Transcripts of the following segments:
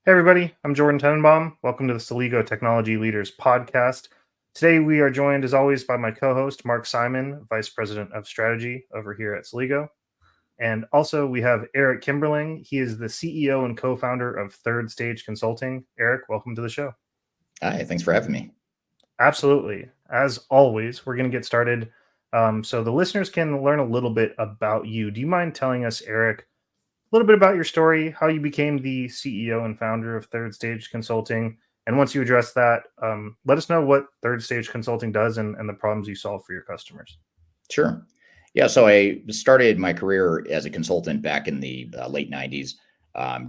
Hey everybody, I'm Jordan Tenenbaum. Welcome to the Celigo Technology Leaders Podcast. Today we are joined as always by my co-host Mark Simon, Vice President of Strategy over here at Celigo. And also we have Eric Kimberling. He is the CEO and co-founder of Third Stage Consulting. Eric, welcome to the show. Hi, thanks for having me. Absolutely. As always, we're going to get started so the listeners can learn a little bit about you. Do you mind telling us, Eric, a little bit about your story, how you became the CEO and founder of Third Stage Consulting? And once you address that, let us know what Third Stage Consulting does and the problems you solve for your customers. Sure. Yeah, so I started my career as a consultant back in the late 90s,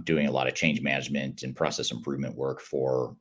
doing a lot of change management and process improvement work for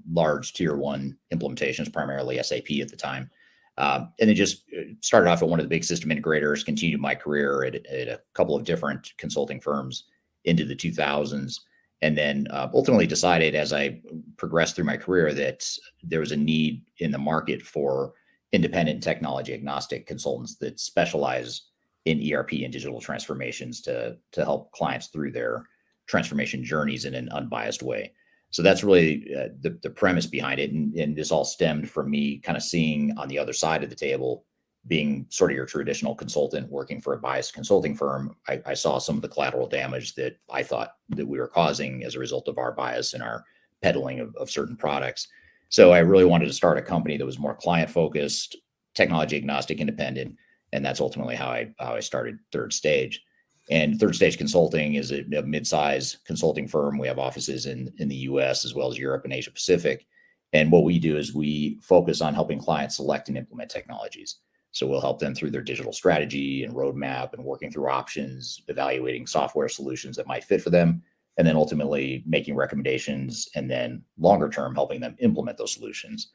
large tier one implementations, primarily SAP at the time. And then just started off at one of the big system integrators, continued my career at a couple of different consulting firms into the 2000s. And then ultimately decided as I progressed through my career that there was a need in the market for independent technology agnostic consultants that specialize in ERP and digital transformations to help clients through their transformation journeys in an unbiased way. So that's really the premise behind it. And this all stemmed from me kind of seeing on the other side of the table, being sort of your traditional consultant working for a biased consulting firm. I saw some of the collateral damage that I thought that we were causing as a result of our bias and our peddling of certain products. So I really wanted to start a company that was more client focused, technology agnostic, independent. And that's ultimately how I started Third Stage. And Third Stage Consulting is a mid-size consulting firm. We have offices in the US as well as Europe and Asia Pacific. And what we do is we focus on helping clients select and implement technologies. So we'll help them through their digital strategy and roadmap and working through options, evaluating software solutions that might fit for them, and then ultimately making recommendations and then longer term helping them implement those solutions,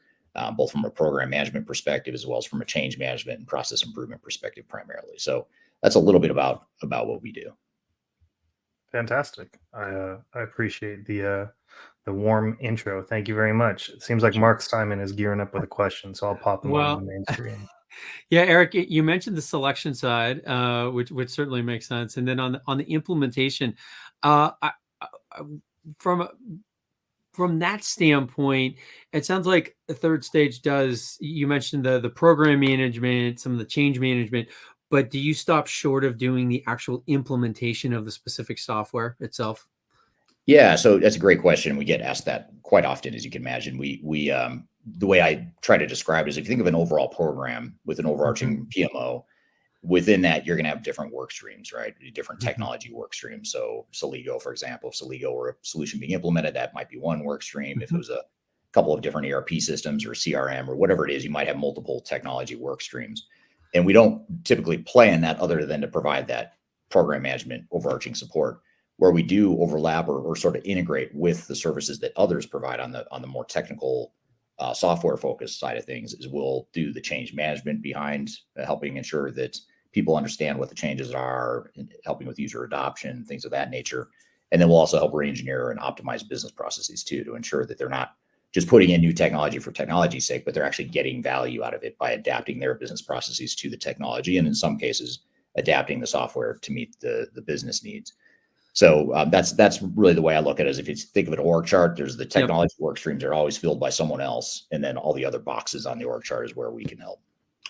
both from a program management perspective as well as from a change management and process improvement perspective primarily. So that's a little bit about what we do. Fantastic. I appreciate the warm intro. Thank you very much. It seems like Mark Simon is gearing up with a question, so I'll pop him on the main screen. Yeah, Eric, you mentioned the selection side, which certainly makes sense, and then on the implementation, I, from that standpoint, it sounds like a Third Stage does. You mentioned the program management, some of the change management, but do you stop short of doing the actual implementation of the specific software itself? Yeah, so that's a great question. We get asked that quite often, as you can imagine. We the way I try to describe it is if you think of an overall program with an overarching PMO, within that you're going to have different work streams, right? Different technology work streams. So Celigo, for example, if Celigo were a solution being implemented, that might be one work stream. If it was a couple of different ERP systems or CRM or whatever it is, you might have multiple technology work streams. And we don't typically plan that other than to provide that program management overarching support. Where we do overlap or sort of integrate with the services that others provide on the more technical software focused side of things is we'll do the change management behind helping ensure that people understand what the changes are, helping with user adoption, things of that nature. And then we'll also help re-engineer and optimize business processes too, to ensure that they're not just putting in new technology for technology's sake, but they're actually getting value out of it by adapting their business processes to the technology. And in some cases, adapting the software to meet the business needs. So that's really the way I look at it. Is if you think of an org chart, there's the technology work streams are always filled by someone else, and then all the other boxes on the org chart is where we can help.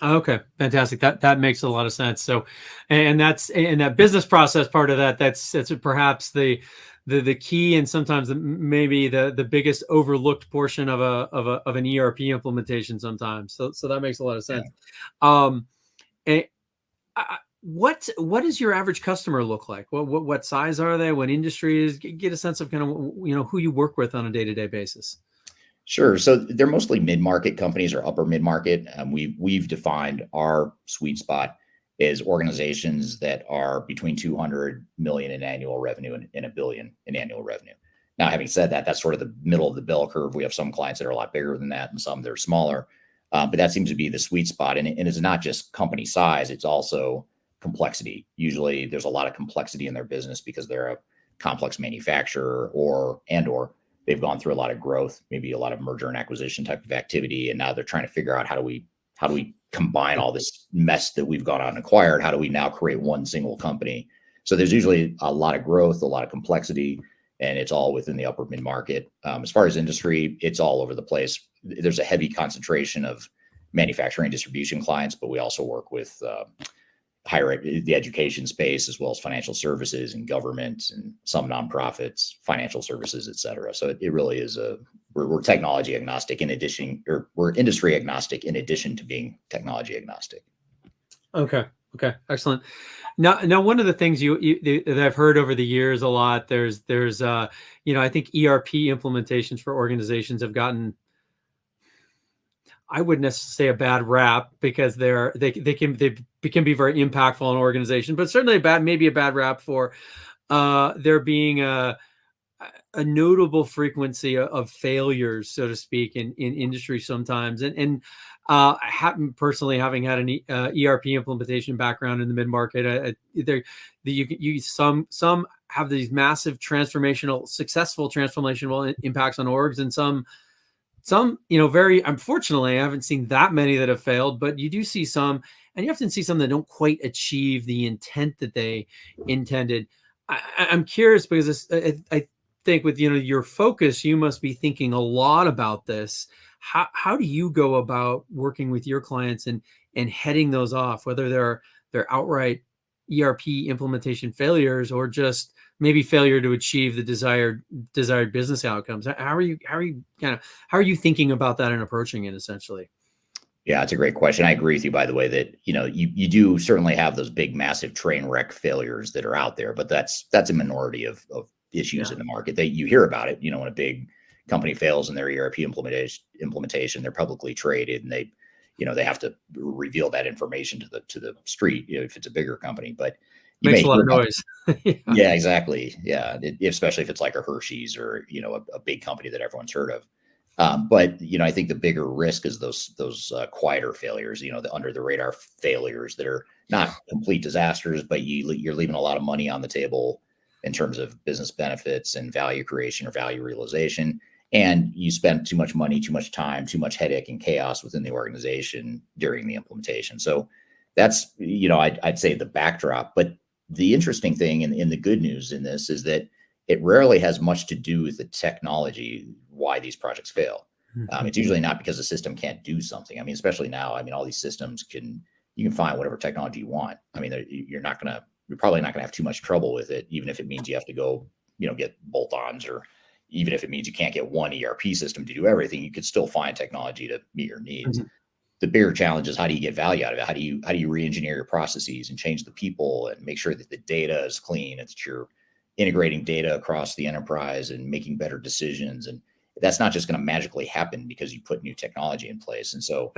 Okay, fantastic. That makes a lot of sense. So, and that business process part of that's perhaps the key and sometimes maybe the biggest overlooked portion of an ERP implementation sometimes. So that makes a lot of sense. Yeah. What does your average customer look like? What size are they? What industry is? Get a sense of kind of who you work with on a day-to-day basis. Sure. So they're mostly mid-market companies or upper mid-market. We've defined our sweet spot as organizations that are between 200 million in annual revenue and $1 billion in annual revenue. Now, having said that, that's sort of the middle of the bell curve. We have some clients that are a lot bigger than that and some that are smaller, but that seems to be the sweet spot. And it's not just company size, it's also complexity. Usually there's a lot of complexity in their business because they're a complex manufacturer or they've gone through a lot of growth, maybe a lot of merger and acquisition type of activity. And now they're trying to figure out how do we combine all this mess that we've gone out and acquired? How do we now create one single company? So there's usually a lot of growth, a lot of complexity. and it's all within the upper mid market. As far as industry, it's all over the place. There's a heavy concentration of manufacturing distribution clients, but we also work with the education space, as well as financial services and government and some nonprofits, financial services, et cetera. So it really is we're technology agnostic in addition, or we're industry agnostic in addition to being technology agnostic. Okay. Excellent. Now, one of the things that I've heard over the years a lot, there's I think ERP implementations for organizations have gotten, I wouldn't necessarily say a bad rap, because they can be very impactful in an organization, but certainly maybe a bad rap for there being a notable frequency of failures, so to speak, in industry sometimes. And personally, having had an ERP implementation background in the mid market, some have these massive successful transformational impacts on orgs, and some, very unfortunately, I haven't seen that many that have failed, but you do see some, and you often see some that don't quite achieve the intent that they intended. I'm curious, because I think with your focus, you must be thinking a lot about this. How do you go about working with your clients and heading those off, whether they're outright ERP implementation failures or just maybe failure to achieve the desired business outcomes? How are you thinking about that and approaching it, essentially? Yeah, it's a great question. I agree with you, by the way, that you do certainly have those big, massive train wreck failures that are out there, but that's a minority of issues in the market. You hear about it. When a big company fails in their ERP implementation, they're publicly traded, and they have to reveal that information to the street, if it's a bigger company. But makes a lot of noise. Yeah, exactly. Yeah, especially if it's like a Hershey's or a big company that everyone's heard of. But I think the bigger risk is those quieter failures, the under the radar failures that are not complete disasters, but you're leaving a lot of money on the table in terms of business benefits and value creation or value realization. And you spend too much money, too much time, too much headache and chaos within the organization during the implementation. So that's, I'd say the backdrop. But the interesting thing and the good news in this is that it rarely has much to do with the technology, why these projects fail. It's usually not because the system can't do something. Especially now, all these systems you can find whatever technology you want. You're probably not gonna have too much trouble with it, even if it means you have to go, get bolt-ons, or even if it means you can't get one ERP system to do everything, you could still find technology to meet your needs. Mm-hmm. The bigger challenge is, how do you get value out of it? How do you re-engineer your processes and change the people and make sure that the data is clean? It's you're integrating data across the enterprise and making better decisions. And that's not just going to magically happen because you put new technology in place. And so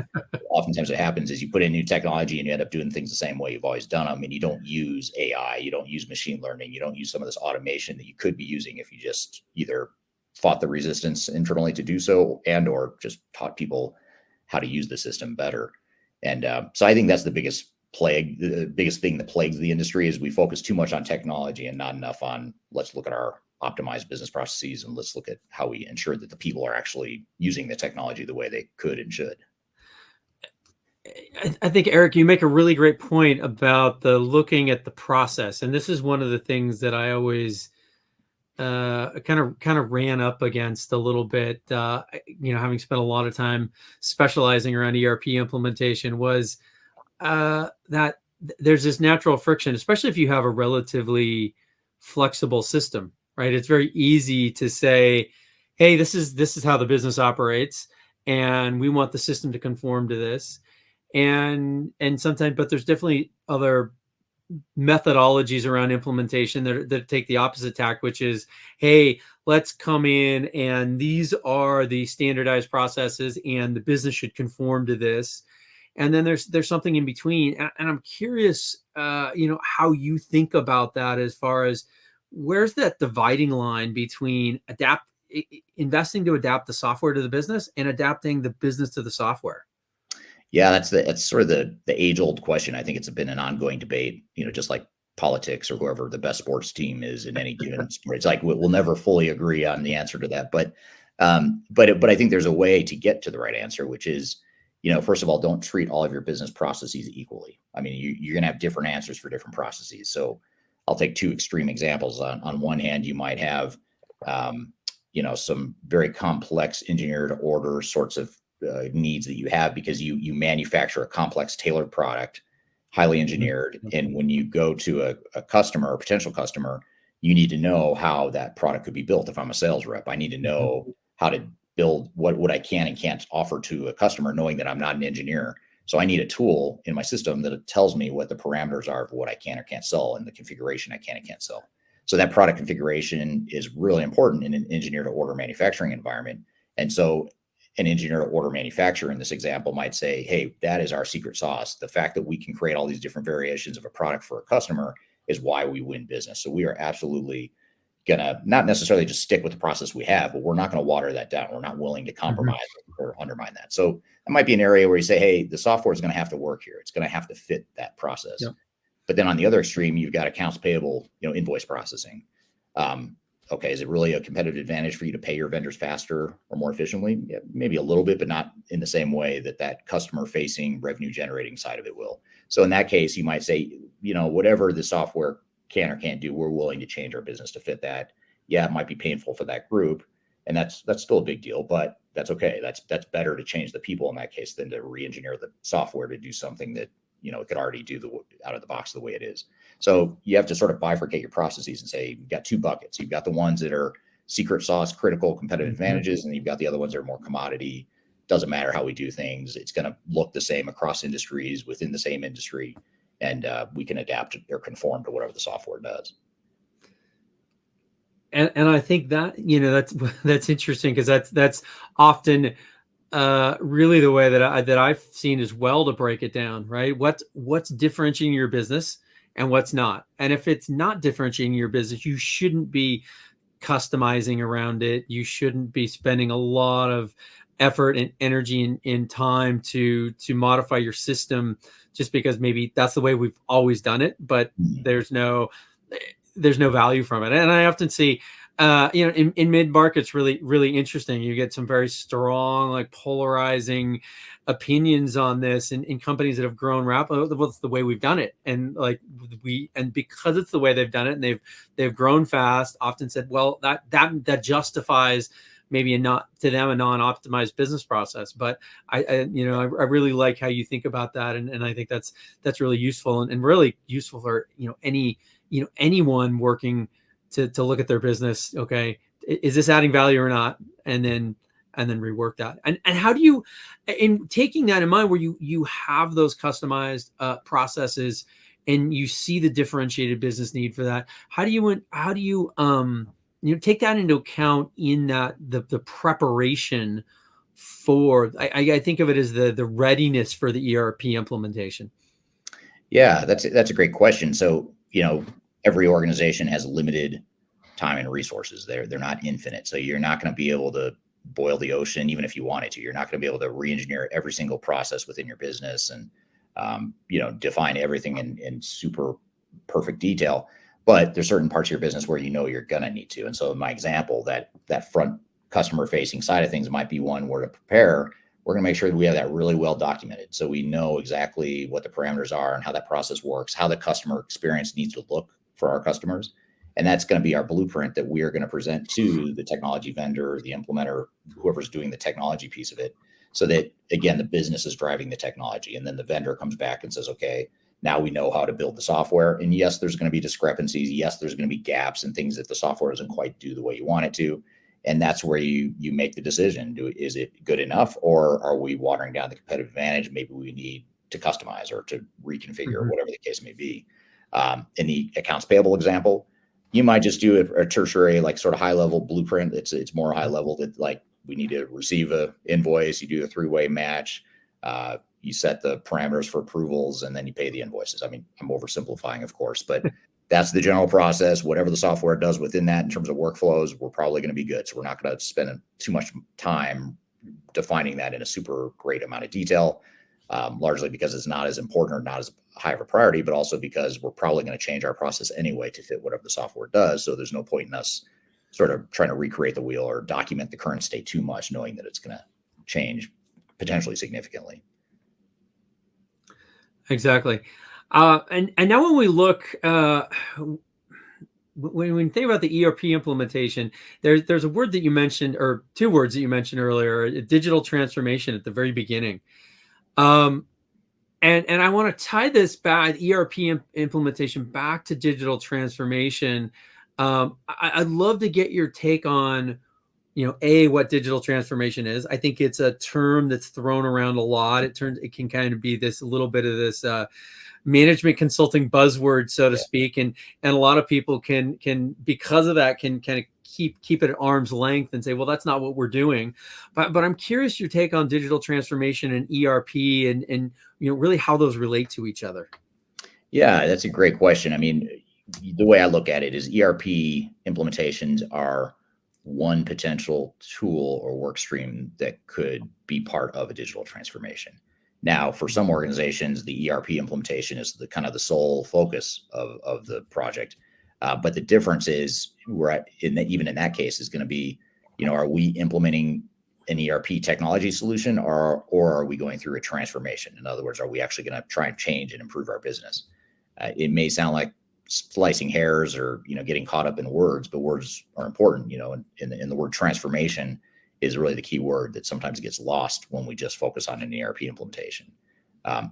oftentimes what happens is you put in new technology and you end up doing things the same way you've always done them. And you don't use AI, you don't use machine learning, you don't use some of this automation that you could be using if you just either fought the resistance internally to do so or just taught people how to use the system better. And so I think that's the biggest thing that plagues the industry, is we focus too much on technology and not enough on, let's look at our optimized business processes and let's look at how we ensure that the people are actually using the technology the way they could and should. I think, Eric, you make a really great point about looking at the process. And this is one of the things that I always kind of ran up against a little bit, having spent a lot of time specializing around ERP implementation, was that there's this natural friction, especially if you have a relatively flexible system, right? It's very easy to say, hey, this is how the business operates, and we want the system to conform to this. And sometimes, but there's definitely other methodologies around implementation that take the opposite tack, which is, hey, let's come in and these are the standardized processes and the business should conform to this. And then there's something in between. And I'm curious, how you think about that, as far as where's that dividing line between investing to adapt the software to the business and adapting the business to the software? Yeah, that's sort of the age-old question. I think it's been an ongoing debate, just like politics or whoever the best sports team is in any given sport. It's like we'll never fully agree on the answer to that. But I think there's a way to get to the right answer, which is, first of all, don't treat all of your business processes equally. You're going to have different answers for different processes. So I'll take two extreme examples. On one hand, you might have some very complex engineer to order sorts of needs that you have, because you manufacture a complex tailored product, highly engineered. And when you go to a customer, a potential customer, you need to know how that product could be built. If I'm a sales rep, I need to know how to build what I can and can't offer to a customer, knowing that I'm not an engineer. So I need a tool in my system that tells me what the parameters are of what I can or can't sell and the configuration I can and can't sell. So that product configuration is really important in an engineer to order manufacturing environment. And so an engineer to order manufacturer in this example might say, hey, that is our secret sauce. The fact that we can create all these different variations of a product for a customer is why we win business. So we are absolutely going to not necessarily just stick with the process we have, but we're not going to water that down. We're not willing to compromise or undermine that. So that might be an area where you say, hey, the software is going to have to work here. It's going to have to fit that process. Yep. But then on the other extreme, you've got accounts payable, invoice processing. Okay, is it really a competitive advantage for you to pay your vendors faster or more efficiently? Yeah, maybe a little bit, but not in the same way that customer-facing, revenue-generating side of it will. So in that case, you might say, whatever the software can or can't do, we're willing to change our business to fit that. Yeah, it might be painful for that group, and that's still a big deal, but that's okay. That's better to change the people in that case than to re-engineer the software to do something that it could already do out of the box the way it is. So you have to sort of bifurcate your processes and say, you've got two buckets. You've got the ones that are secret sauce, critical competitive advantages, and you've got the other ones that are more commodity. Doesn't matter how we do things. It's going to look the same across industries within the same industry. And we can adapt or conform to whatever the software does. And I think that, that's interesting, because that's often really the way that I've seen as well to break it down, right? What's differentiating your business and what's not. And if it's not differentiating your business, you shouldn't be customizing around it. You shouldn't be spending a lot of effort and energy and time to modify your system just because maybe that's the way we've always done it, but there's no value from it. And I often see in mid-market, it's really, really interesting. You get some very strong, like polarizing opinions on this in companies that have grown rapidly. Well, it's the way we've done it. And because it's the way they've done it, and they've grown fast, often said, well, that justifies maybe a non-optimized business process. But I really like how you think about that. And I think that's really useful and really useful for, anyone working to look at their business. Okay, is this adding value or not? And then rework that. And how do you, in taking that in mind, where you have those customized processes and you see the differentiated business need for that, how do you take that into account in that the preparation for, I think of it as the readiness for the ERP implementation? Yeah, that's a great question. So, every organization has limited time and resources. They're not infinite. So you're not going to be able to boil the ocean, even if you wanted to. You're not going to be able to re-engineer every single process within your business and, define everything in super perfect detail. But there's certain parts of your business where you're going to need to. And so in my example, that front customer facing side of things might be one where to prepare. We're going to make sure that we have that really well documented. So we know exactly what the parameters are and how that process works, how the customer experience needs to look for our customers. And that's going to be our blueprint that we are going to present to the technology vendor, the implementer, whoever's doing the technology piece of it. So that, again, the business is driving the technology. And then the vendor comes back and says, okay, now we know how to build the software. And yes, there's going to be discrepancies. Yes, there's going to be gaps and things that the software doesn't quite do the way you want it to. And that's where you make the decision. Is it good enough, or are we watering down the competitive advantage? Maybe we need to customize or to reconfigure, or whatever the case may be. In the accounts payable example, you might just do a tertiary, like sort of high level blueprint. It's more high level that, like, we need to receive a invoice. You do a 3-way match. You set the parameters for approvals, and then you pay the invoices. I mean, I'm oversimplifying, of course, but that's the general process. Whatever the software does within that in terms of workflows, we're probably going to be good. So we're not going to spend too much time defining that in a super great amount of detail, largely because it's not as important or not as high of a priority, but also because we're probably going to change our process anyway to fit whatever the software does. So there's no point in us sort of trying to recreate the wheel or document the current state too much, knowing that it's going to change potentially significantly. Exactly. And now when we look, when we think about the ERP implementation, there's a word that you mentioned, or two words that you mentioned earlier, digital transformation at the very beginning. And I want to tie this back, ERP implementation, back to digital transformation. I'd love to get your take on, what digital transformation is. I think it's a term that's thrown around a lot. It can kind of be this, a little bit of this management consulting buzzword, so to speak, and a lot of people can because of that can kind of keep it at arm's length and say, well, that's not what we're doing. But I'm curious your take on digital transformation and ERP, and really how those relate to each other. Yeah, that's a great question. I mean, the way I look at it is ERP implementations are one potential tool or work stream that could be part of a digital transformation. Now, for some organizations, the ERP implementation is the kind of the sole focus of the project. But the difference is even in that case is going to be, are we implementing an ERP technology solution or are we going through a transformation? In other words, are we actually going to try and change and improve our business? It may sound like slicing hairs or, getting caught up in words, but words are important, and the word transformation is really the key word that sometimes gets lost when we just focus on an ERP implementation.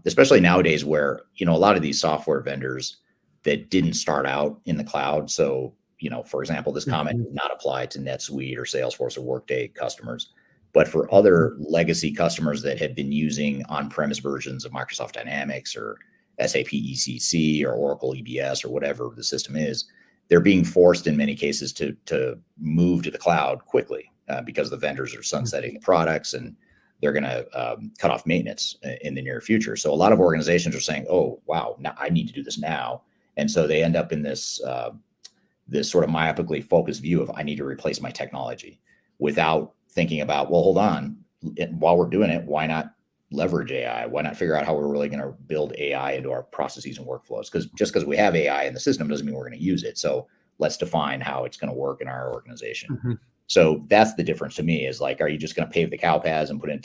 Especially nowadays where, a lot of these software vendors that didn't start out in the cloud. So, for example, this comment does not apply to NetSuite or Salesforce or Workday customers, but for other legacy customers that had been using on-premise versions of Microsoft Dynamics or SAP ECC or Oracle EBS or whatever the system is, they're being forced in many cases to move to the cloud quickly because the vendors are sunsetting the products and they're going to cut off maintenance in the near future. So a lot of organizations are saying, oh, wow, now I need to do this now. And so they end up in this sort of myopically focused view of I need to replace my technology without thinking about, well, hold on, while we're doing it, why not leverage AI? Why not figure out how we're really going to build AI into our processes and workflows? Because just because we have AI in the system doesn't mean we're going to use it. So let's define how it's going to work in our organization. So that's the difference to me is like, are you just going to pave the cow paths and put in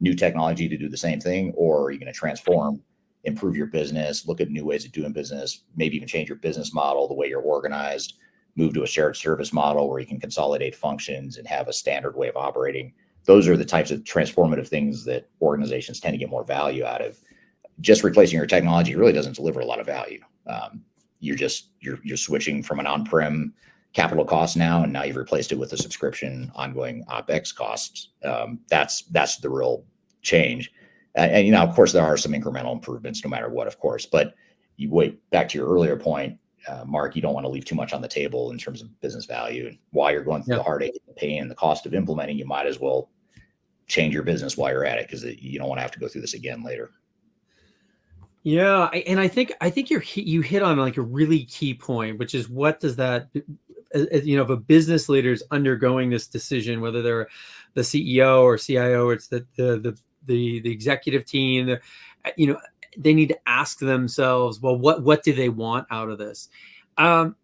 new technology to do the same thing? Or are you going to transform, improve your business, look at new ways of doing business, maybe even change your business model, the way you're organized, move to a shared service model where you can consolidate functions and have a standard way of operating? Those are the types of transformative things that organizations tend to get more value out of. Just replacing your technology really doesn't deliver a lot of value. You're switching from an on-prem capital cost now, and now you've replaced it with a subscription, ongoing OpEx costs. That's the real change. And of course, there are some incremental improvements no matter what, of course. But you wait back to your earlier point, Mark, you don't want to leave too much on the table in terms of business value. And while you're going through the heartache, the pain, and the cost of implementing, you might as well change your business while you're at it, because you don't want to have to go through this again later. Yeah, and I think you hit on like a really key point, which is what does that, if a business leader is undergoing this decision, whether they're the CEO or CIO, or it's the executive team, they need to ask themselves, well, what do they want out of this? Eric,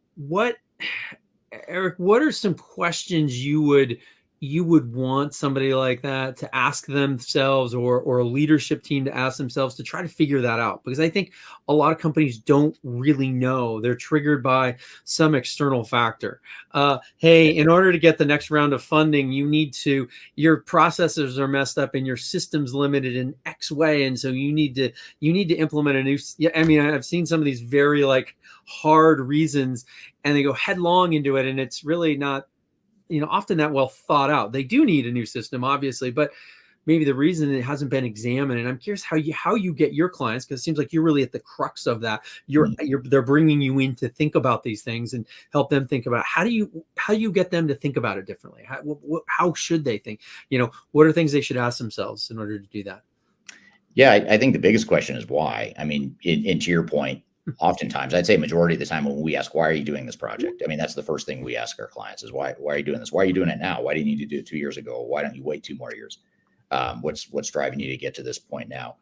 what are some questions you would want somebody like that to ask themselves, or a leadership team to ask themselves to try to figure that out? Because I think a lot of companies don't really know. They're triggered by some external factor. Hey, in order to get the next round of funding, your processes are messed up and your system's limited in X way. And so you need to implement a new, I mean, I've seen some of these very hard reasons, and they go headlong into it. And it's really not, often that well thought out. They do need a new system, obviously, but maybe the reason it hasn't been examined. And I'm curious how you get your clients, because it seems like you're really at the crux of that. They're bringing you in to think about these things and help them think about how do you get them to think about it differently? How should they think? What are things they should ask themselves in order to do that? Yeah, I think the biggest question is why. I mean, and to your point, oftentimes, I'd say majority of the time when we ask, why are you doing this project? I mean, that's the first thing we ask our clients is why are you doing this? Why are you doing it now? Why didn't you do it 2 years ago? Why don't you wait 2 more years? What's driving you to get to this point now?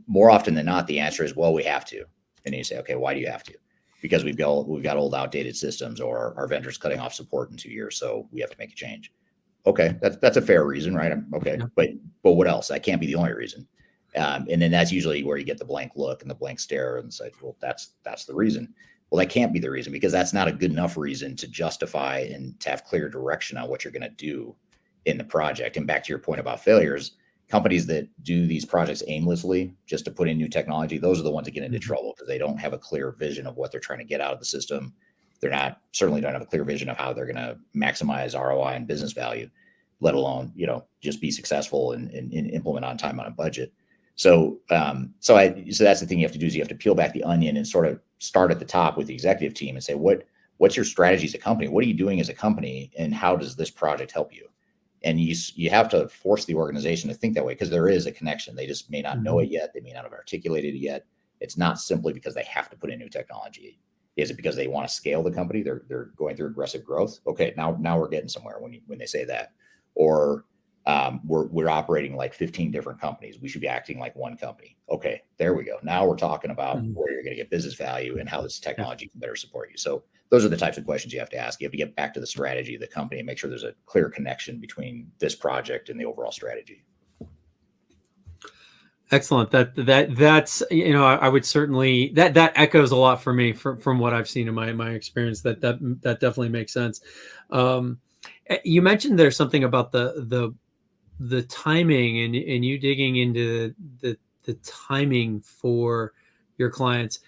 More often than not, the answer is, well, we have to. And you say, okay, why do you have to? Because we've got old outdated systems, or our vendor's cutting off support in 2 years. So we have to make a change. Okay. That's a fair reason, right? Okay. Yeah. But what else? That can't be the only reason. And then that's usually where you get the blank look and the blank stare and say, well, that's the reason. Well, Well, that can't be the reason, because that's not a good enough reason to justify and to have clear direction on what you're going to do in the project. And back to your point about failures, companies that do these projects aimlessly just to put in new technology, those are the ones that get into trouble, because they don't have a clear vision of what they're trying to get out of the system. They're certainly don't have a clear vision of how they're going to maximize ROI and business value, let alone, just be successful and implement on time, on a budget. So that's the thing you have to do, is you have to peel back the onion and sort of start at the top with the executive team and say, what's your strategy as a company? What are you doing as a company? And how does this project help you? And you have to force the organization to think that way, because there is a connection. They just may not know it yet. They may not have articulated it yet. It's not simply because they have to put in new technology. Is it because they want to scale the company? They're going through aggressive growth. Okay, now we're getting somewhere when they say that. Or we're operating like 15 different companies. We should be acting like one company. Okay, there we go. Now we're talking about where you're going to get business value and how this technology can better support you. So those are the types of questions you have to ask. You have to get back to the strategy of the company and make sure there's a clear connection between this project and the overall strategy. Excellent. That's I would certainly that echoes a lot for me from what I've seen in my experience. That definitely makes sense. You mentioned there's something about the timing and you digging into the timing for your clients.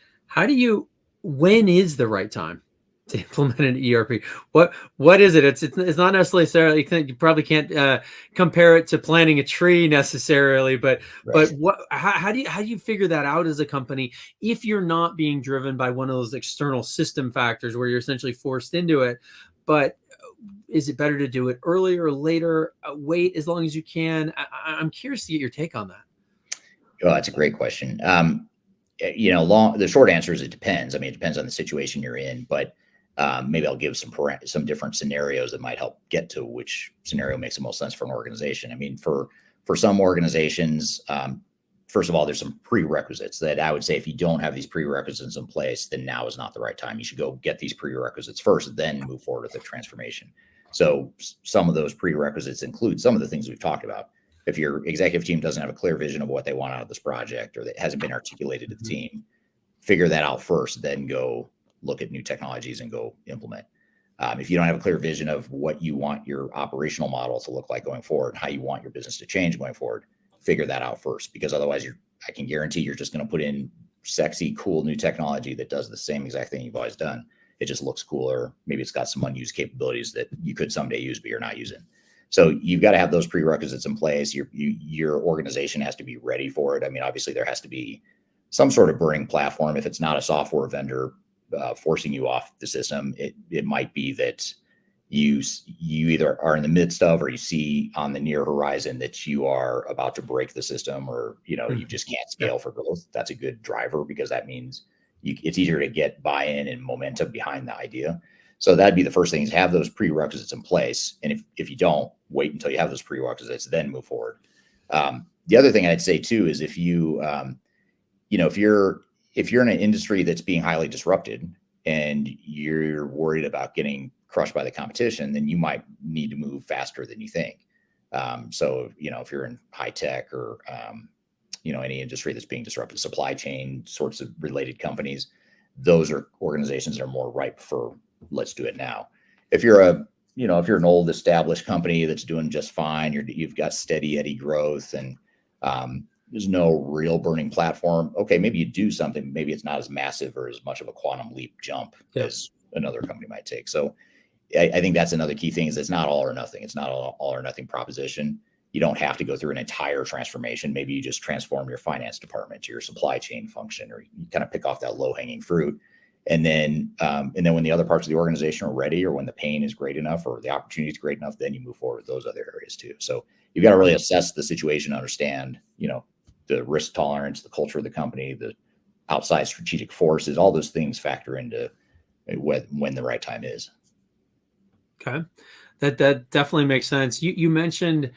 When is the right time to implement an ERP? What is it? It's not necessarily, you probably can't compare it to planting a tree necessarily, but Right. but how do you figure that out as a company if you're not being driven by one of those external system factors where you're essentially forced into it? But is it better to do it earlier or later? Wait as long as you can. I'm curious to get your take on that. Oh, that's a great question. The short answer is it depends. I mean, it depends on the situation you're in, but maybe I'll give some different scenarios that might help get to which scenario makes the most sense for an organization. I mean, for some organizations, first of all, there's some prerequisites that I would say, if you don't have these prerequisites in place, then now is not the right time. You should go get these prerequisites first, then move forward with the transformation. So some of those prerequisites include some of the things we've talked about. If your executive team doesn't have a clear vision of what they want out of this project, or that hasn't been articulated to the team, figure that out first, then go look at new technologies and go implement. If you don't have a clear vision of what you want your operational model to look like going forward, how you want your business to change going forward, figure that out first, because otherwise I can guarantee you're just going to put in sexy, cool new technology that does the same exact thing you've always done. It just looks cooler. Maybe it's got some unused capabilities that you could someday use, but you're not using. So you've got to have those prerequisites in place. Your organization has to be ready for it. I mean, obviously there has to be some sort of burning platform. If it's not a software vendor forcing you off the system, it might be that you either are in the midst of, or you see on the near horizon that you are about to break the system, or you just can't scale for growth. That's a good driver, because that means it's easier to get buy-in and momentum behind the idea. So that'd be the first thing, is have those prerequisites in place. And if you don't, wait until you have those prerequisites, then move forward. The other thing I'd say too is if you're in an industry that's being highly disrupted and you're worried about getting crushed by the competition, then you might need to move faster than you think. So if you're in high tech or any industry that's being disrupted, supply chain sorts of related companies, those are organizations that are more ripe for let's do it now. If you're an old established company that's doing just fine, you've got steady Eddie growth and there's no real burning platform. Okay, maybe you do something. Maybe it's not as massive or as much of a quantum leap jump as another company might take. So I think that's another key thing, is it's not all or nothing. It's not all or nothing proposition. You don't have to go through an entire transformation. Maybe you just transform your finance department to your supply chain function, or you kind of pick off that low hanging fruit. And then when the other parts of the organization are ready, or when the pain is great enough or the opportunity is great enough, then you move forward with those other areas too. So you've got to really assess the situation, understand, the risk tolerance, the culture of the company, the outside strategic forces, all those things factor into when the right time is. Okay. That definitely makes sense. You mentioned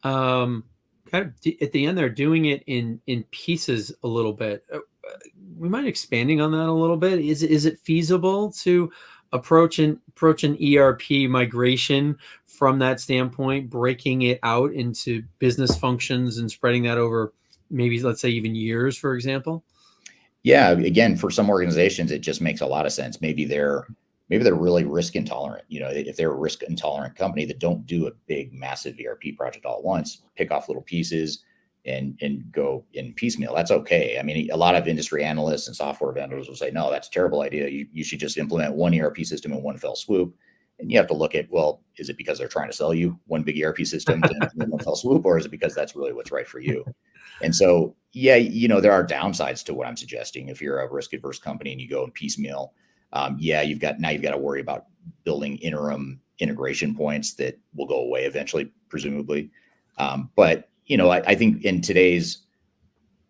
kind of at the end there, doing it in pieces a little bit. We mind expanding on that a little bit? Is it feasible to approach an ERP migration from that standpoint, breaking it out into business functions and spreading that over maybe, let's say, even years, for example? Yeah, again, for some organizations, it just makes a lot of sense. Maybe they're really risk intolerant. If they're a risk intolerant company that don't do a big, massive ERP project all at once, pick off little pieces and go in piecemeal. That's okay. I mean, a lot of industry analysts and software vendors will say, no, that's a terrible idea. You should just implement one ERP system in one fell swoop. And you have to look at, well, is it because they're trying to sell you one big ERP system in one fell swoop, or is it because that's really what's right for you? And so, yeah, there are downsides to what I'm suggesting. If you're a risk adverse company and you go in piecemeal, you've got to worry about building interim integration points that will go away eventually, presumably. But I think in today's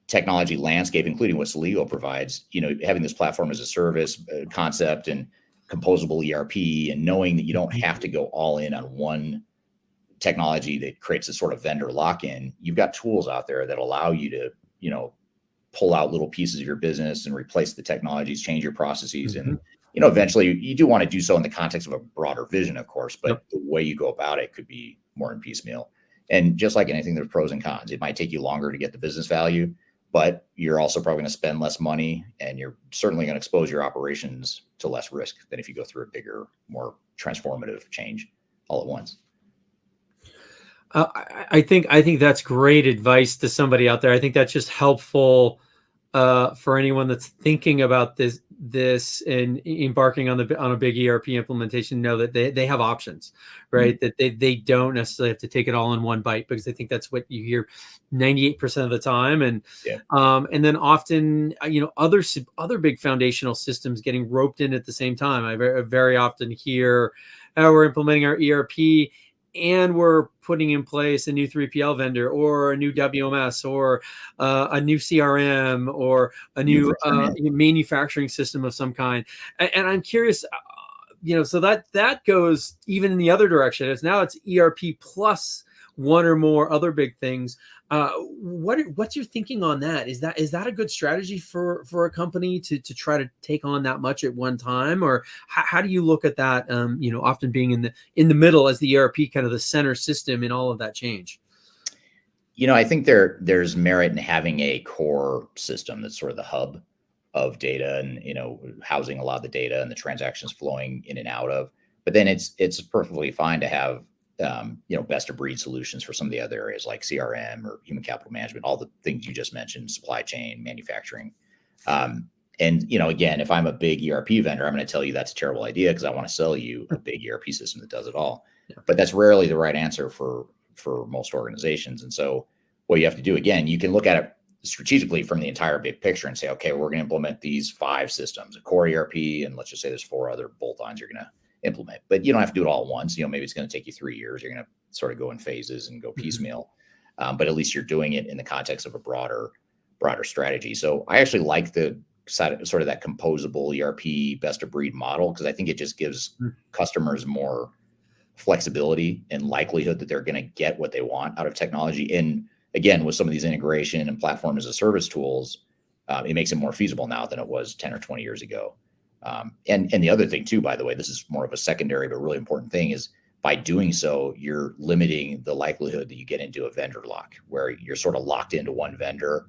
technology landscape, including what Celigo provides, having this platform as a service concept and composable ERP, and knowing that you don't have to go all in on one technology that creates a sort of vendor lock-in, you've got tools out there that allow you to, pull out little pieces of your business and replace the technologies, change your processes. And, eventually you do want to do so in the context of a broader vision, of course, but the way you go about it could be more in piecemeal. And just like anything, there's pros and cons. It might take you longer to get the business value, but you're also probably going to spend less money, and you're certainly going to expose your operations to less risk than if you go through a bigger, more transformative change all at once. I think that's great advice to somebody out there. I think that's just helpful for anyone that's thinking about this and embarking on a big ERP implementation. Know that they have options, right? That they don't necessarily have to take it all in one bite, because I think that's what you hear 98% of the time. And and then often other big foundational systems getting roped in at the same time. I very often hear, oh, we're implementing our ERP and we're putting in place a new 3PL vendor, or a new WMS, or a new CRM, or a new manufacturing system of some kind. And I'm curious, so that goes even in the other direction. It's ERP plus one or more other big things. What's your thinking on that? Is that a good strategy for a company to try to take on that much at one time, or how do you look at that? Often being in the middle as the ERP, kind of the center system in all of that change. I think there's merit in having a core system that's sort of the hub of data, and housing a lot of the data and the transactions flowing in and out of. But then it's perfectly fine to have best of breed solutions for some of the other areas like CRM or human capital management, all the things you just mentioned, supply chain, manufacturing. And again, if I'm a big ERP vendor, I'm going to tell you that's a terrible idea, because I want to sell you a big ERP system that does it all. But that's rarely the right answer for most organizations. And so what you have to do, again, you can look at it strategically from the entire big picture and say, okay, we're going to implement these 5 systems, a core ERP, and let's just say there's 4 other bolt-ons you're going to implement. But you don't have to do it all at once. Maybe it's going to take you 3 years. You're going to sort of go in phases and go piecemeal. But at least you're doing it in the context of a broader strategy. So I actually like the sort of that composable ERP best of breed model, because I think it just gives customers more flexibility and likelihood that they're going to get what they want out of technology. And again, with some of these integration and platform as a service tools, it makes it more feasible now than it was 10 or 20 years ago. And the other thing too, by the way, this is more of a secondary but really important thing, is by doing so, you're limiting the likelihood that you get into a vendor lock, where you're sort of locked into one vendor.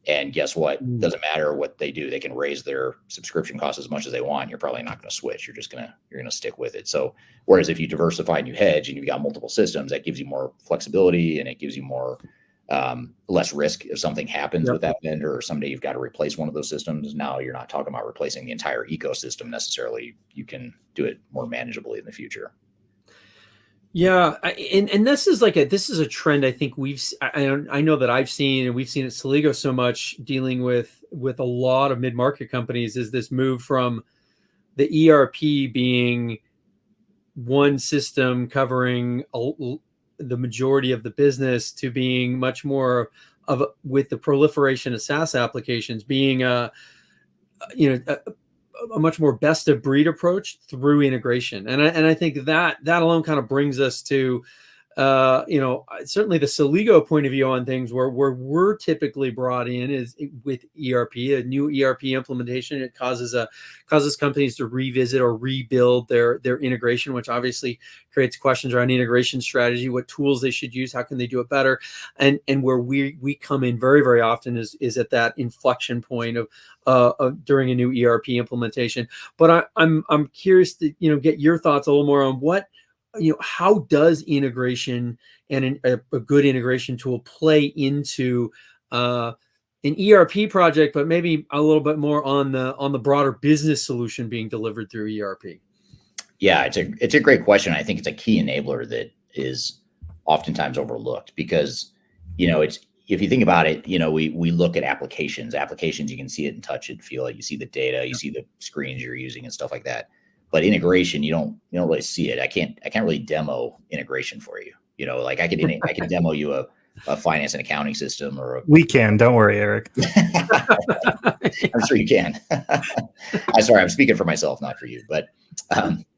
And guess what? Doesn't matter what they do. They can raise their subscription costs as much as they want. You're probably not going to switch. You're going to stick with it. So whereas if you diversify and you hedge and you've got multiple systems, that gives you more flexibility, and it gives you more less risk if something happens with that vendor, or someday you've got to replace one of those systems. Now you're not talking about replacing the entire ecosystem necessarily. You can do it more manageably in the future. Yeah, and this is a trend I think I know that I've seen, and we've seen at Celigo so much, dealing with a lot of mid-market companies, is this move from the ERP being one system covering the majority of the business to being much more with the proliferation of SaaS applications being a much more best of breed approach through integration. And I think that alone kind of brings us to certainly the Celigo point of view on things, where we're typically brought in is with ERP, a new ERP implementation. It causes companies to revisit or rebuild their integration, which obviously creates questions around integration strategy, what tools they should use, how can they do it better, and where we come in very, very often is at that inflection point of during a new ERP implementation. But I'm curious to get your thoughts a little more on what, how does integration and a good integration tool play into an ERP project, but maybe a little bit more on the broader business solution being delivered through ERP? Yeah, it's a great question. I think it's a key enabler that is oftentimes overlooked because, it's, if you think about it, we look at applications, you can see it and touch it, feel it. You see the data, you see the screens you're using and stuff like that. But integration, you don't really see it. I can't really demo integration for you. Like I can demo you a finance and accounting system we can. Don't worry, Eric. I'm sure you can. I'm sorry, I'm speaking for myself, not for you. But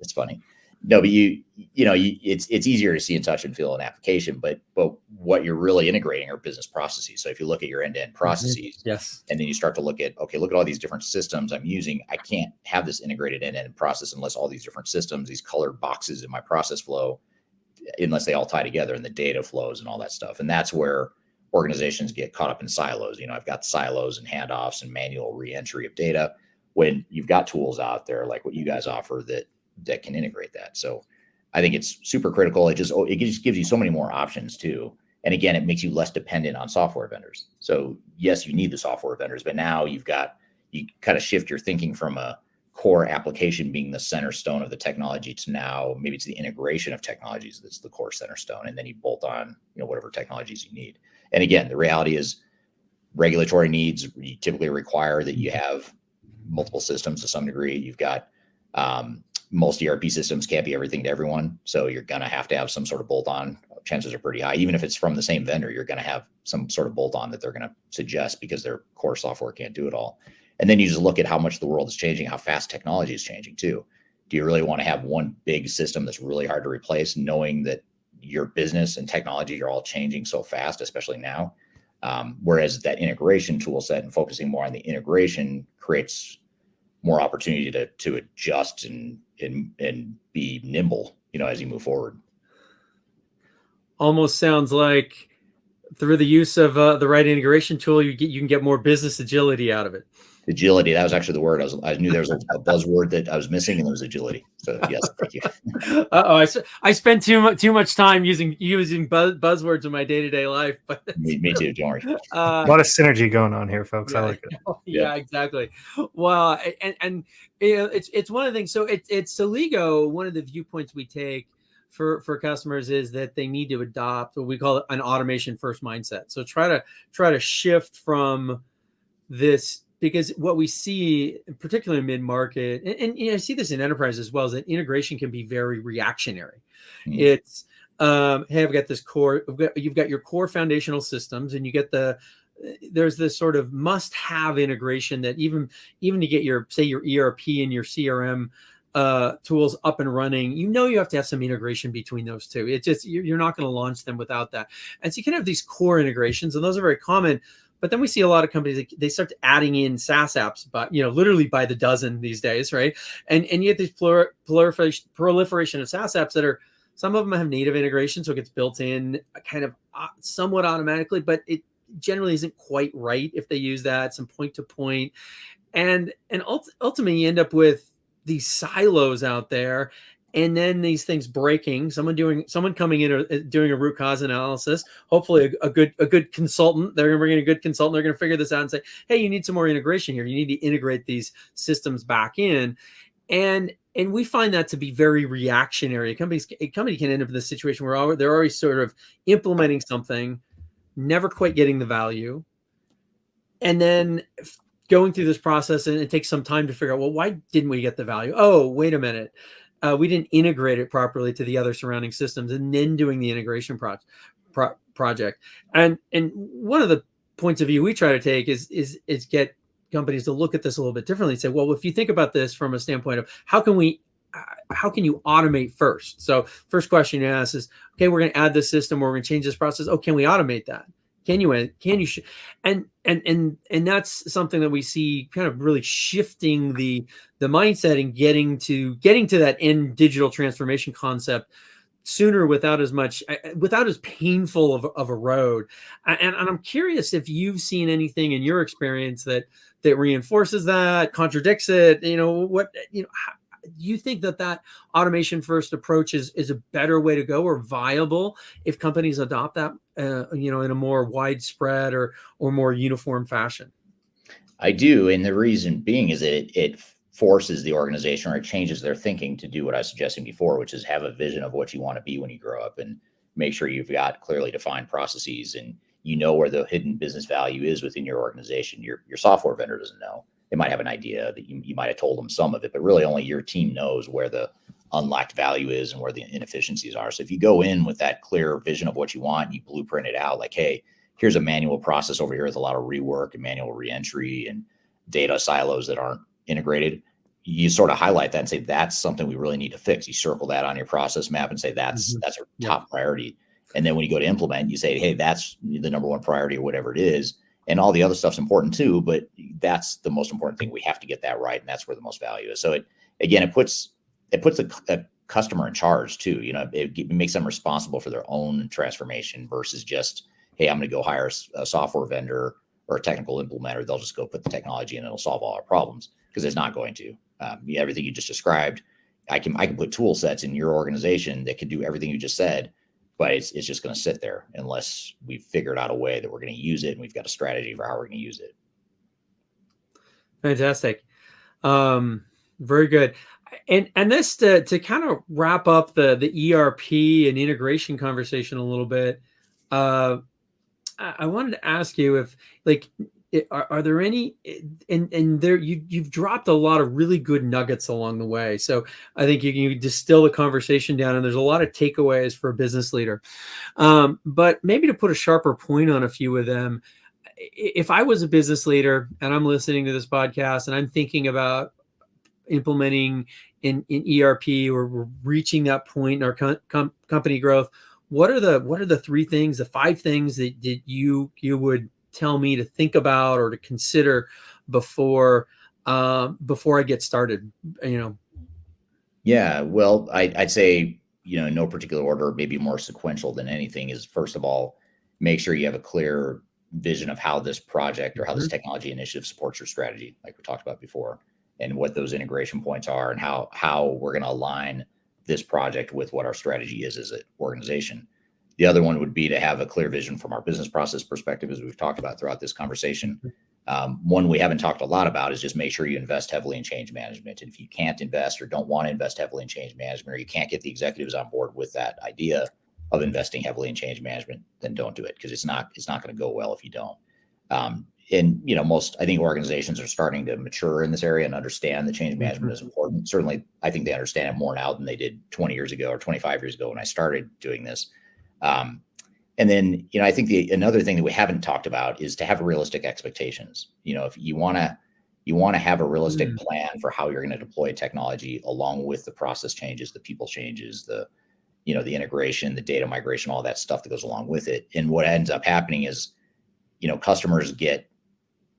it's funny. No, but it's easier to see and touch and feel an application. But what you're really integrating are business processes. So if you look at your end-to-end processes, yes, and then you start to look at all these different systems I'm using. I can't have this integrated end-to-end process unless all these different systems, these colored boxes in my process flow, unless they all tie together and the data flows and all that stuff. And that's where organizations get caught up in silos. I've got silos and handoffs and manual reentry of data when you've got tools out there like what you guys offer that can integrate that. So I think it's super critical. It just gives you so many more options too. And again, it makes you less dependent on software vendors. So yes, you need the software vendors, but now you kind of shift your thinking from a core application being the center stone of the technology to now maybe it's the integration of technologies that's the core center stone. And then you bolt on, whatever technologies you need. And again, the reality is regulatory needs typically require that you have multiple systems to some degree. You've got most ERP systems can't be everything to everyone. So you're going to have some sort of bolt on. Chances are pretty high. Even if it's from the same vendor, you're going to have some sort of bolt on that they're going to suggest because their core software can't do it all. And then you just look at how much the world is changing, how fast technology is changing too. Do you really want to have one big system that's really hard to replace, knowing that your business and technology are all changing so fast, especially now? Whereas that integration tool set and focusing more on the integration creates more opportunity to adjust and be nimble, as you move forward. Almost sounds like through the use of the right integration tool, you can get more business agility out of it. Agility, that was actually the word. I knew there was a buzzword that I was missing, and it was agility. So yes, thank you. I spend too much time using buzzwords in my day-to-day life. But me too. Don't worry. A lot of synergy going on here, folks. Yeah, I like it. Yeah, exactly. Well, and it's one of the things. So it's Celigo. One of the viewpoints we take for customers is that they need to adopt what we call an automation first mindset. So try to shift from this, because what we see, particularly in mid-market, and I see this in enterprise as well, is that integration can be very reactionary. Mm-hmm. It's hey, I've got this core. You've got your core foundational systems, and you get there's this sort of must-have integration that even to get your ERP and your CRM tools up and running, you have to have some integration between those two. It's just you're not going to launch them without that. And so you can have these core integrations, and those are very common. But then we see a lot of companies, they start adding in SaaS apps, but literally by the dozen these days, right? And you get this proliferation of SaaS apps that some of them have native integration, so it gets built in kind of somewhat automatically, but it generally isn't quite right if they use that, some point to point, and ultimately you end up with these silos out there. And then these things breaking, someone coming in or doing a root cause analysis, hopefully a good consultant, they're going to bring in a good consultant. They're going to figure this out and say, hey, you need some more integration here. You need to integrate these systems back in. And we find that to be very reactionary. A company can end up in this situation where they're already sort of implementing something, never quite getting the value. And then going through this process, and it takes some time to figure out, well, why didn't we get the value? Oh, wait a minute. We didn't integrate it properly to the other surrounding systems, and then doing the integration project. And one of the points of view we try to take is get companies to look at this a little bit differently and say, well, if you think about this from a standpoint of how can we how can you automate first? So first question you ask is, okay, we're going to add this system or we're going to change this process. Oh, can we automate that? Can you and that's something that we see kind of really shifting the mindset and getting to that end digital transformation concept sooner without as painful of a road. And I'm curious if you've seen anything in your experience that reinforces that, contradicts it. Do you think that automation first approach is a better way to go or viable if companies adopt that, in a more widespread or more uniform fashion? I do. And the reason being is that it forces the organization, or it changes their thinking to do what I was suggesting before, which is have a vision of what you want to be when you grow up, and make sure you've got clearly defined processes and you know where the hidden business value is within your organization. Your software vendor doesn't know. They might have an idea that you might have told them some of it, but really only your team knows where the unlocked value is and where the inefficiencies are. So if you go in with that clear vision of what you want, you blueprint it out like, hey, here's a manual process over here with a lot of rework and manual reentry and data silos that aren't integrated. You sort of highlight that and say, that's something we really need to fix. You circle that on your process map and say, that's our top priority. And then when you go to implement, you say, hey, that's the number one priority or whatever it is. And all the other stuff's important too, but that's the most important thing. We have to get that right. And that's where the most value is. So it puts a customer in charge too. It makes them responsible for their own transformation versus just, hey, I'm going to go hire a software vendor or a technical implementer. They'll just go put the technology in and it'll solve all our problems, because it's not going to. Everything you just described, I can put tool sets in your organization that can do everything you just said, but it's just going to sit there unless we've figured out a way that we're going to use it and we've got a strategy for how we're going to use it. Fantastic. Very good. And this to kind of wrap up the ERP and integration conversation a little bit. I wanted to ask you if, like, are there any, and there you've dropped a lot of really good nuggets along the way. So I think you can distill the conversation down, and there's a lot of takeaways for a business leader. But maybe to put a sharper point on a few of them, if I was a business leader and I'm listening to this podcast and I'm thinking about implementing in ERP or we're reaching that point in our company growth, what are the three things, the five things that you would tell me to think about or to consider before I get started? Yeah, well, I'd say, in no particular order, maybe more sequential than anything, is first of all, make sure you have a clear vision of how this project or how this technology initiative supports your strategy, like we talked about before, and what those integration points are and how we're going to align this project with what our strategy is as an organization. The other one would be to have a clear vision from our business process perspective, as we've talked about throughout this conversation. One we haven't talked a lot about is just make sure you invest heavily in change management. And if you can't invest or don't want to invest heavily in change management, or you can't get the executives on board with that idea of investing heavily in change management, then don't do it, because it's not going to go well if you don't. I think organizations are starting to mature in this area and understand that change management is important. Certainly, I think they understand it more now than they did 20 years ago or 25 years ago when I started doing this. And then, I think another thing that we haven't talked about is to have realistic expectations. If you want to have a realistic plan for how you're going to deploy technology, along with the process changes, the people changes, the integration, the data migration, all that stuff that goes along with it. And what ends up happening is, customers get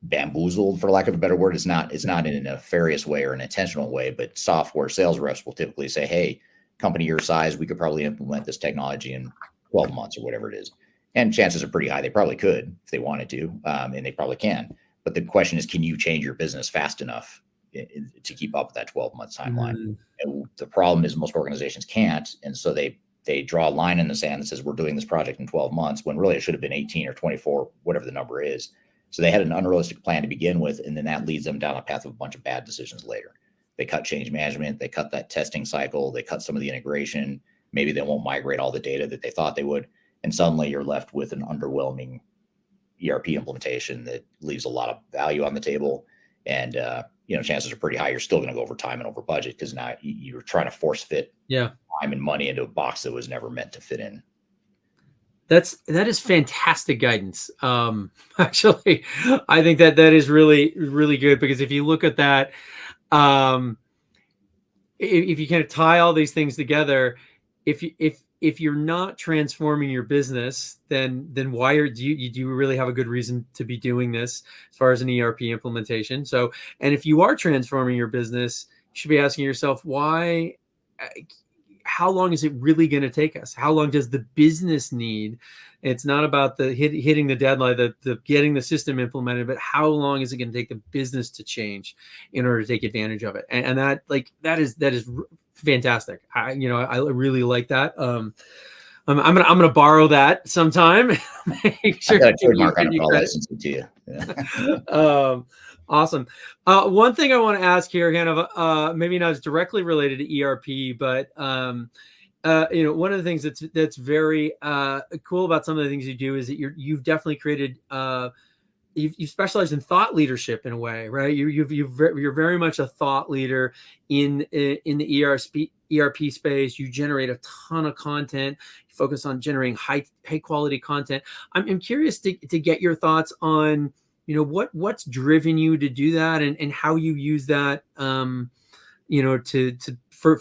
bamboozled, for lack of a better word. It's not in a nefarious way or an intentional way, but software sales reps will typically say, hey, company your size, we could probably implement this technology in 12 months or whatever it is. And chances are pretty high they probably could if they wanted to, and they probably can. But the question is, can you change your business fast enough to keep up with that 12-month timeline? And the problem is most organizations can't. And so they draw a line in the sand that says, we're doing this project in 12 months, when really it should have been 18 or 24, whatever the number is. So they had an unrealistic plan to begin with, and then that leads them down a path of a bunch of bad decisions later. They cut change management, they cut that testing cycle, they cut some of the integration. Maybe they won't migrate all the data that they thought they would. And suddenly you're left with an underwhelming ERP implementation that leaves a lot of value on the table. And, chances are pretty high you're still going to go over time and over budget, because now you're trying to force fit time and money into a box that was never meant to fit in. That is fantastic guidance. Actually, I think that is really, really good, because if you look at that, if you kind of tie all these things together, if you're not transforming your business, then why do you really have a good reason to be doing this as far as an ERP implementation? So, and if you are transforming your business, you should be asking yourself why. How long is it really going to take us? How long does the business need? It's not about the hitting the deadline, the getting the system implemented, but how long is it going to take the business to change in order to take advantage of it? And that is fantastic. I really like that. I'm gonna borrow that sometime. Make sure I got a trademark on it, but I'll license it to you. Yeah. Awesome. One thing I want to ask here, kind of maybe not as directly related to ERP, but one of the things that's very cool about some of the things you do is that you've definitely created. You specialize in thought leadership in a way, right? You're very much a thought leader in the ERP space. You generate a ton of content. You focus on generating high quality content. I'm curious to get your thoughts on what's driven you to do that, and how you use that for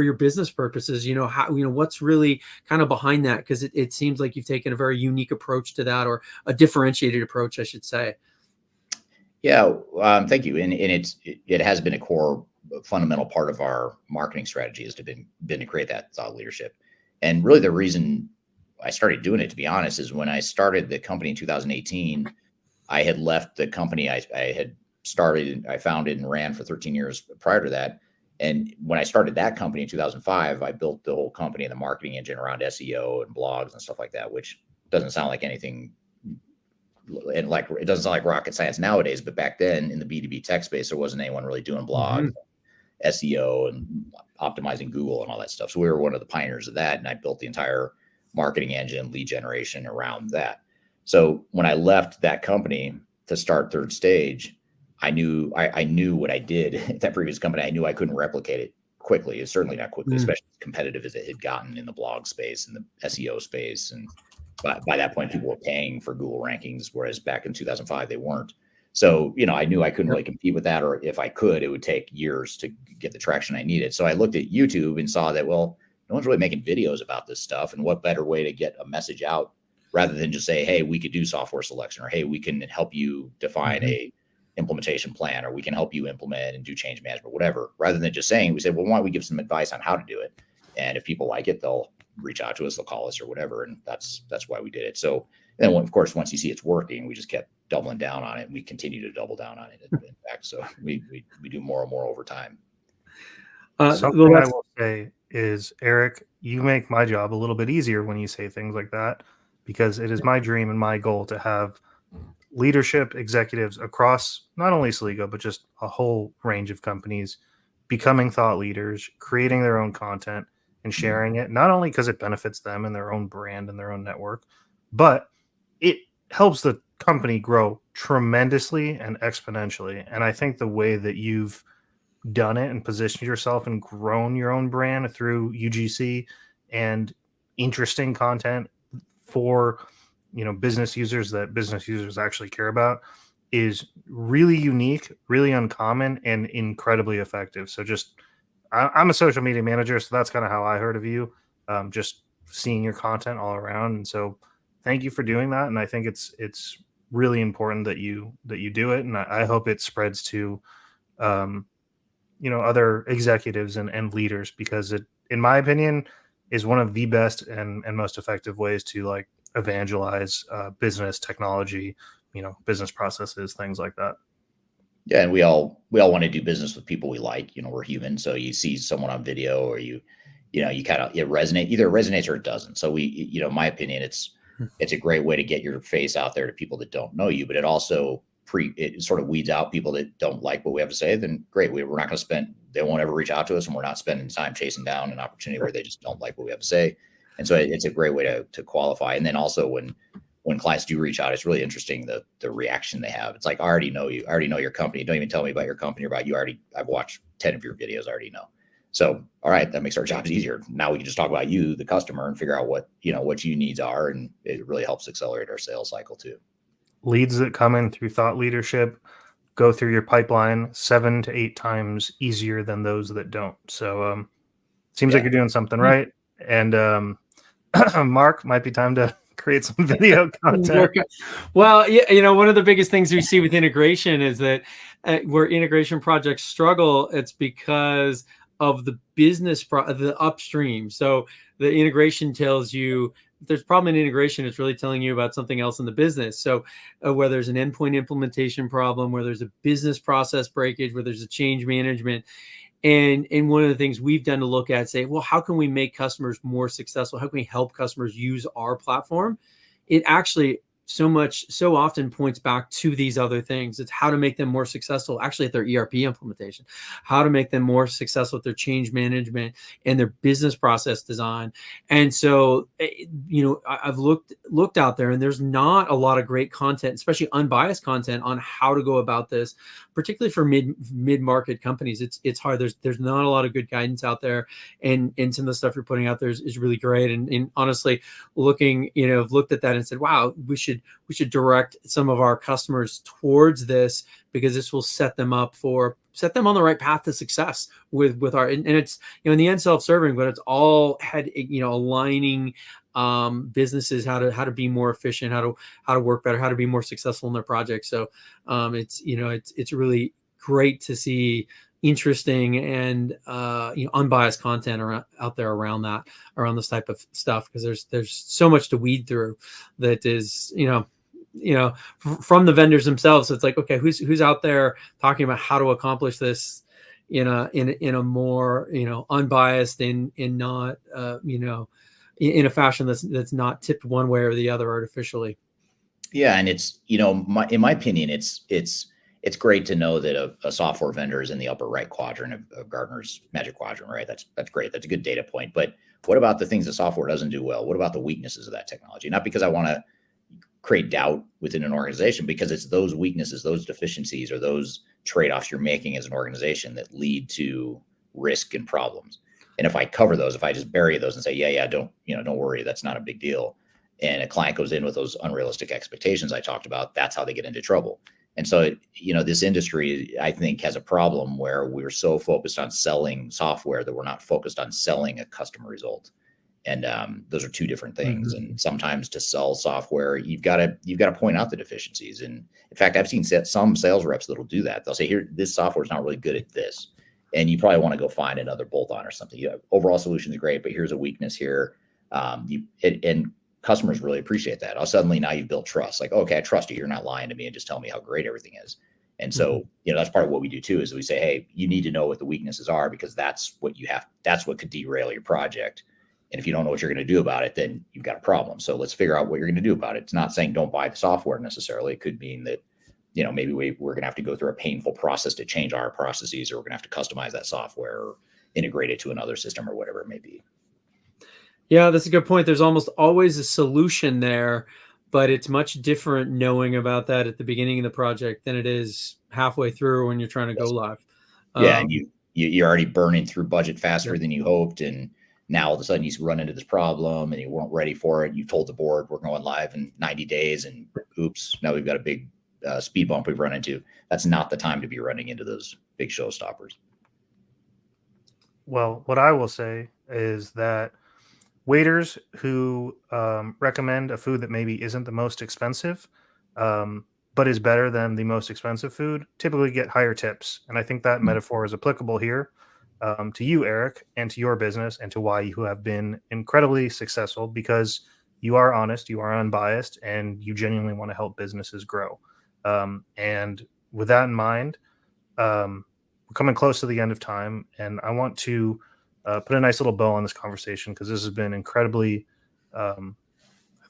your business purposes. What's really kind of behind that, because it seems like you've taken a very unique approach to that, or a differentiated approach, I should say. Yeah, thank you. And it has been a core fundamental part of our marketing strategy has been to create that thought leadership. And really the reason I started doing it, to be honest, is when I started the company in 2018, I had left the company I founded and ran for 13 years prior to that. And when I started that company in 2005, I built the whole company and the marketing engine around SEO and blogs and stuff like that, which doesn't sound like anything, and like it doesn't sound like rocket science nowadays. But back then in the B2B tech space, there wasn't anyone really doing blogs, SEO, and optimizing Google and all that stuff. So we were one of the pioneers of that. And I built the entire marketing engine, lead generation around that. So when I left that company to start Third Stage, I knew what I did at that previous company. I knew I couldn't replicate it quickly. It's certainly not quickly, especially as competitive as it had gotten in the blog space and the SEO space. And by that point, people were paying for Google rankings, whereas back in 2005, they weren't. So, I knew I couldn't really compete with that, or if I could, it would take years to get the traction I needed. So I looked at YouTube and saw that, well, no one's really making videos about this stuff. And what better way to get a message out rather than just say, hey, we could do software selection, or hey, we can help you define a implementation plan, or we can help you implement and do change management, whatever. Rather than just saying, we said, well, why don't we give some advice on how to do it? And if people like it, they'll reach out to us, they'll call us or whatever. And that's why we did it. So then, of course, once you see it's working, we just kept doubling down on it. And we continue to double down on it, in fact. So we do more and more over time. Something I will say is, Eric, you make my job a little bit easier when you say things like that, because it is my dream and my goal to have leadership executives across not only Celigo, but just a whole range of companies becoming thought leaders, creating their own content and sharing it, not only because it benefits them and their own brand and their own network, but it helps the company grow tremendously and exponentially. And I think the way that you've done it and positioned yourself and grown your own brand through UGC and interesting content for business users that business users actually care about is really unique, really uncommon, and incredibly effective. So I'm a social media manager, so that's kind of how I heard of you, just seeing your content all around. And so thank you for doing that. And I think it's really important that you do it. And I hope it spreads to, other executives and leaders, because it, in my opinion, is one of the best and most effective ways to evangelize business technology, business processes, things like that. Yeah, and we all want to do business with people we like. We're human, so you see someone on video, or you kind of it resonates or it doesn't. So in my opinion, it's a great way to get your face out there to people that don't know you, but it also it sort of weeds out people that don't like what we have to say. Then great, we're not going to they won't ever reach out to us, and we're not spending time chasing down an opportunity where they just don't like what we have to say. And so it's a great way to qualify. And then also when clients do reach out, it's really interesting the reaction they have. It's like, I already know you. I already know your company. Don't even tell me about your company or about you. I've watched 10 of your videos. I already know. So, all right, that makes our jobs easier. Now we can just talk about you, the customer, and figure out what your needs are. And it really helps accelerate our sales cycle too. Leads that come in through thought leadership go through your pipeline 7 to 8 times easier than those that don't. So seems like you're doing something right. And Mark, might be time to create some video content. Well, yeah, one of the biggest things we see with integration is that where integration projects struggle, it's because of the the upstream. So the integration tells you if there's a problem in integration, it's really telling you about something else in the business. So where there's an endpoint implementation problem, where there's a business process breakage, where there's a change management. And one of the things we've done to look at, say, well, how can we make customers more successful? How can we help customers use our platform? It actually so often points back to these other things. It's how to make them more successful actually at their ERP implementation, how to make them more successful at their change management and their business process design. And so, I've looked out there, and there's not a lot of great content, especially unbiased content, on how to go about this, particularly for mid-market companies. It's hard. There's not a lot of good guidance out there, and some of the stuff you're putting out there is really great. And honestly, I've looked at that and said, wow, we should direct some of our customers towards this, because this will set them on the right path to success with our, and it's, in the end, self-serving, but it's all aligning businesses how to be more efficient, how to work better, how to be more successful in their projects. So it's really great to see interesting and unbiased content out there around this type of stuff, because there's so much to weed through that is from the vendors themselves. So it's like, okay, who's out there talking about how to accomplish this in a more unbiased and not in a fashion that's not tipped one way or the other artificially. Yeah, and it's in my opinion, it's great to know that a software vendor is in the upper right quadrant of Gartner's Magic Quadrant, right? That's great. That's a good data point. But what about the things that software doesn't do well? What about the weaknesses of that technology? Not because I want to create doubt within an organization, because it's those weaknesses, those deficiencies, or those trade-offs you're making as an organization that lead to risk and problems. And if I cover those, if I just bury those and say, yeah, don't worry, that's not a big deal, and a client goes in with those unrealistic expectations I talked about, that's how they get into trouble. And so, this industry, I think, has a problem where we're so focused on selling software that we're not focused on selling a customer result. And those are two different things. Mm-hmm. And sometimes to sell software, you've got to point out the deficiencies. And in fact, I've seen some sales reps that'll do that. They'll say, here, this software is not really good at this, and you probably want to go find another bolt-on or something. Overall solution is great, but here's a weakness here. And customers really appreciate that. Suddenly now you've built trust. Like, okay, I trust you. You're not lying to me and just tell me how great everything is. And so, that's part of what we do too, is we say, hey, you need to know what the weaknesses are, because that's what could derail your project. And if you don't know what you're going to do about it, then you've got a problem. So let's figure out what you're going to do about it. It's not saying don't buy the software necessarily. It could mean that, maybe we're going to have to go through a painful process to change our processes, or we're going to have to customize that software or integrate it to another system or whatever it may be. Yeah, that's a good point. There's almost always a solution there, but it's much different knowing about that at the beginning of the project than it is halfway through when you're trying to go live. Yeah, and you're already burning through budget faster than you hoped, and now all of a sudden you run into this problem and you weren't ready for it. You told the board we're going live in 90 days, and oops, now we've got a big speed bump we've run into. That's not the time to be running into those big showstoppers. Well, what I will say is that waiters who recommend a food that maybe isn't the most expensive, but is better than the most expensive food, typically get higher tips. And I think that metaphor is applicable here to you, Eric, and to your business, and to why you have been incredibly successful, because you are honest, you are unbiased, and you genuinely want to help businesses grow. And with that in mind, we're coming close to the end of time, and I want to put a nice little bow on this conversation, because this has been incredibly, I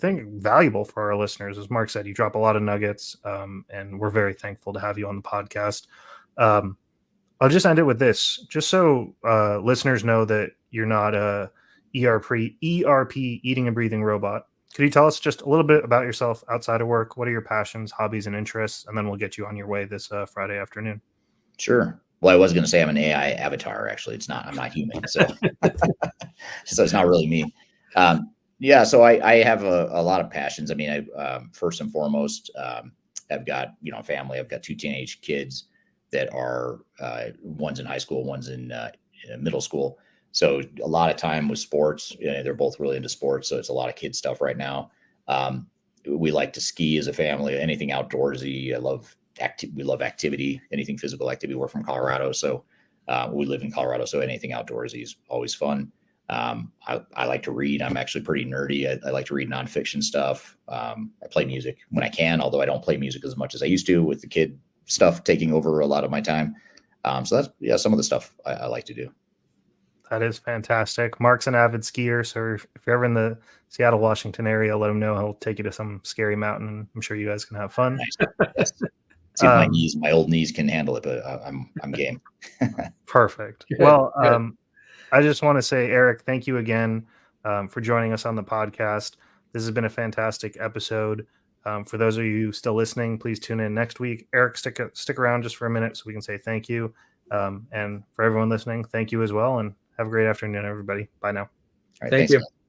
think, valuable for our listeners. As Mark said, you drop a lot of nuggets, and we're very thankful to have you on the podcast. I'll just end it with this, just so listeners know that you're not a ERP eating and breathing robot. Could you tell us just a little bit about yourself outside of work? What are your passions, hobbies, and interests? And then we'll get you on your way this Friday afternoon. Sure. Well, I was going to say I'm an AI avatar. Actually, I'm not human. So, so it's not really me. So I have a lot of passions. I mean, first and foremost, I've got, a family. I've got 2 teenage kids that are one's in high school, one's in middle school. So a lot of time with sports. They're both really into sports, so it's a lot of kid stuff right now. We like to ski as a family. Anything outdoorsy. We love activity. Anything physical activity. We're from Colorado, so we live in Colorado, so anything outdoorsy is always fun. I like to read. I'm actually pretty nerdy. I like to read nonfiction stuff. I play music when I can, although I don't play music as much as I used to, with the kid stuff taking over a lot of my time. So that's some of the stuff I like to do. That is fantastic. Mark's an avid skier, so if you're ever in the Seattle, Washington area, let him know. He'll take you to some scary mountain, and I'm sure you guys can have fun. Nice. Yes. See if my old knees can handle it, but I'm game. Perfect. Good, well, good. I just want to say, Eric, thank you again for joining us on the podcast. This has been a fantastic episode. For those of you still listening, please tune in next week. Eric, stick around just for a minute so we can say thank you. And for everyone listening, thank you as well. And have a great afternoon, everybody. Bye now. All right. Thank Thanks, you. guys.